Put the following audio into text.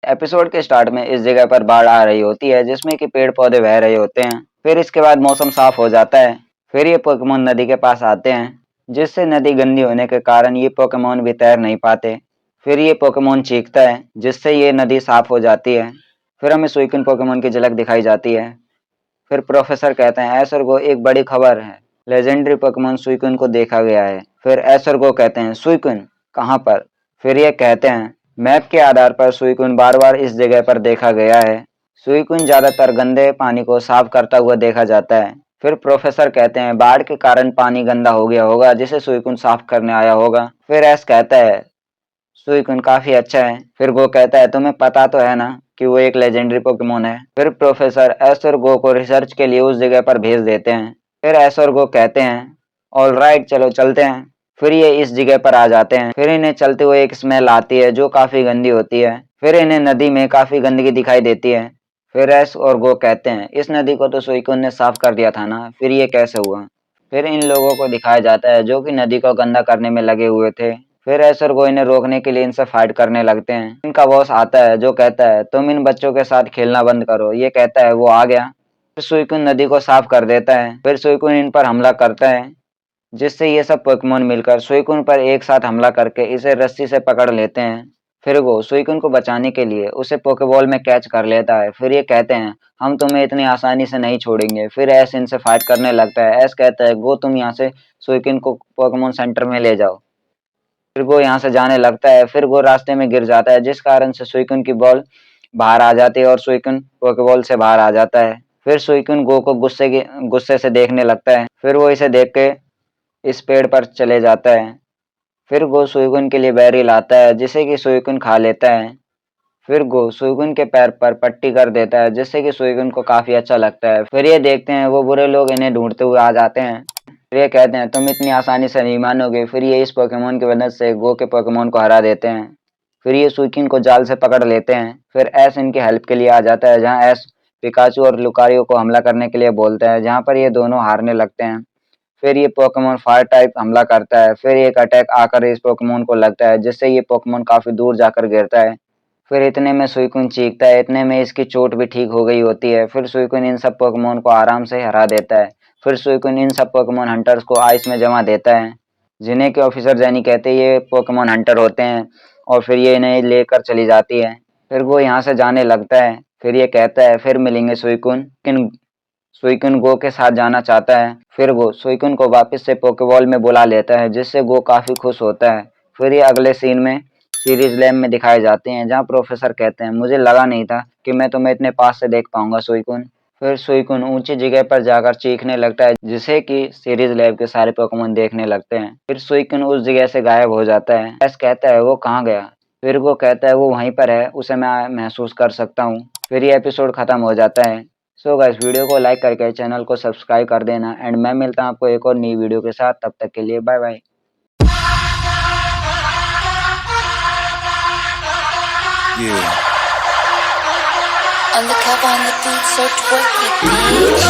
Episode के start में इस जगह पर बाढ़ आ रही होती है जिसमें कि पेड़ पौधे बह रहे होते हैं। फिर इसके बाद मौसम साफ हो जाता है। फिर ये पोकेमोन नदी के पास आते हैं जिससे नदी गंदी होने के कारण ये पोकेमोन भी तैर नहीं पाते। फिर ये पोकेमोन चीखता है जिससे ये नदी साफ हो जाती है। फिर हमें सुइकुन पोकेमोन की झलक दिखाई जाती है। फिर प्रोफेसर कहते हैं एसर को एक बड़ी खबर है, लेजेंडरी पोकेमोन सुइकुन को देखा गया है। फिर एसर को कहते हैं सुइकुन कहाँ पर? फिर ये कहते हैं मैप के आधार पर सुइकुन बार बार इस जगह पर देखा गया है। सुइकुन ज्यादातर गंदे पानी को साफ करता हुआ देखा जाता है। फिर प्रोफेसर कहते हैं बाढ़ के कारण पानी गंदा हो गया होगा जिसे सुइकुन साफ करने आया होगा। फिर एस कहता है सुइकुन काफी अच्छा है। फिर गो कहता है तुम्हें पता तो है ना कि वो एक लेजेंडरी पोकेमोन है। फिर प्रोफेसर एस और गो को रिसर्च के लिए उस जगह पर भेज देते हैं। फिर एस और गो कहते हैं ऑलराइट चलो चलते हैं। फिर ये इस जगह पर आ जाते हैं। फिर इन्हें चलते हुए एक स्मेल आती है जो काफी गंदी होती है। फिर इन्हें नदी में काफी गंदगी दिखाई देती है। फिर एस और गो कहते हैं इस नदी को तो सुइकुन ने साफ कर दिया था ना, फिर ये कैसे हुआ? फिर इन लोगों को दिखाया जाता है जो कि नदी को गंदा करने में लगे हुए थे। फिर एस और गो इन्हें रोकने के लिए इनसे फाइट करने लगते हैं। इनका बॉस आता है जो कहता है तुम इन बच्चों के साथ खेलना बंद करो। ये कहता है वो आ गया। फिर सुइकुन नदी को साफ कर देता है। फिर सुइकुन इन पर हमला करता है जिससे ये सब पोकेमोन मिलकर सुइकुन पर एक साथ हमला करके इसे रस्सी से पकड़ लेते हैं। फिर वो सुइकुन को बचाने के लिए उसे पोकेबॉल में कैच कर लेता है। फिर ये कहते हैं हम तुम्हें इतनी आसानी से नहीं छोड़ेंगे। फिर एस इनसे फाइट करने लगता है। एस कहता है गो तुम यहाँ से सुइकुन को पोकेमोन सेंटर में ले जाओ। फिर वो यहाँ से जाने लगता है। फिर वो रास्ते में गिर जाता है जिस कारण से सुइकुन की बॉल बाहर आ जाती है और सुइकुन पोकेबॉल से बाहर आ जाता है। फिर सुइकुन गो को गुस्से से देखने लगता है। फिर वो इसे देख के इस पेड़ पर चले जाता है। फिर गो सुइकुन के लिए बेरी लाता है जिसे कि सुइकुन खा लेता है। फिर गो सुइकुन के पैर पर पट्टी कर देता है जिससे कि सुइकुन को काफी अच्छा लगता है। फिर ये देखते हैं वो बुरे लोग इन्हें ढूंढते हुए आ जाते हैं। फिर ये कहते हैं तुम इतनी आसानी से नहीं मानोगे। फिर ये इस पोकेमोन की मदद से गो के पोकेमोन को हरा देते हैं। फिर ये सुइकुन को जाल से पकड़ लेते हैं। फिर एस इनकी हेल्प के लिए आ जाता है जहाँ एस पिकाचू और लुकारियो को हमला करने के लिए बोलता है जहाँ पर ये दोनों हारने लगते हैं। फिर ये पोकेमोन फायर टाइप हमला करता है। फिर एक अटैक आकर इस पोकेमोन को लगता है जिससे ये पोकेमोन काफी दूर जाकर गिरता है। फिर इतने में सुइकुन चीखता है। इतने में इसकी चोट भी ठीक हो गई होती है। फिर सुइकुन इन सब पोकेमोन को आराम से हरा देता है। फिर सुइकुन इन सब पोकेमोन हंटर्स को आइस में जमा देता है जिन्हें कि ऑफिसर जेनी कहते हैं ये पोकेमोन हंटर होते हैं और फिर ये इन्हें लेकर चली जाती है। फिर वो यहाँ से जाने लगता है। फिर ये कहता है फिर मिलेंगे सुइकुन। सुइकुन गो के साथ जाना चाहता है। फिर वो सुइकुन को वापस से पोकेबॉल में बुला लेता है जिससे गो काफी खुश होता है। फिर ये अगले सीन में सीरीज लैब में दिखाए जाते हैं जहाँ प्रोफेसर कहते हैं मुझे लगा नहीं था कि मैं तुम्हें इतने पास से देख पाऊंगा सुइकुन। फिर सुइकुन ऊंची जगह पर जाकर चीखने लगता है जिसे कि सीरीज लैब के सारे पोकेमोन देखने लगते हैं। फिर सुइकुन उस जगह से गायब हो जाता है। एस कहता है वो कहाँ गया? फिर वो कहता है वो वहीं पर है, उसे मैं महसूस कर सकता हूँ। फिर ये एपिसोड खत्म हो जाता है। सो गाइस वीडियो को लाइक करके चैनल को सब्सक्राइब कर देना एंड मैं मिलता हूँ आपको एक और नई वीडियो के साथ। तब तक के लिए bye bye. On the cover on the beat, so twerky, bitch.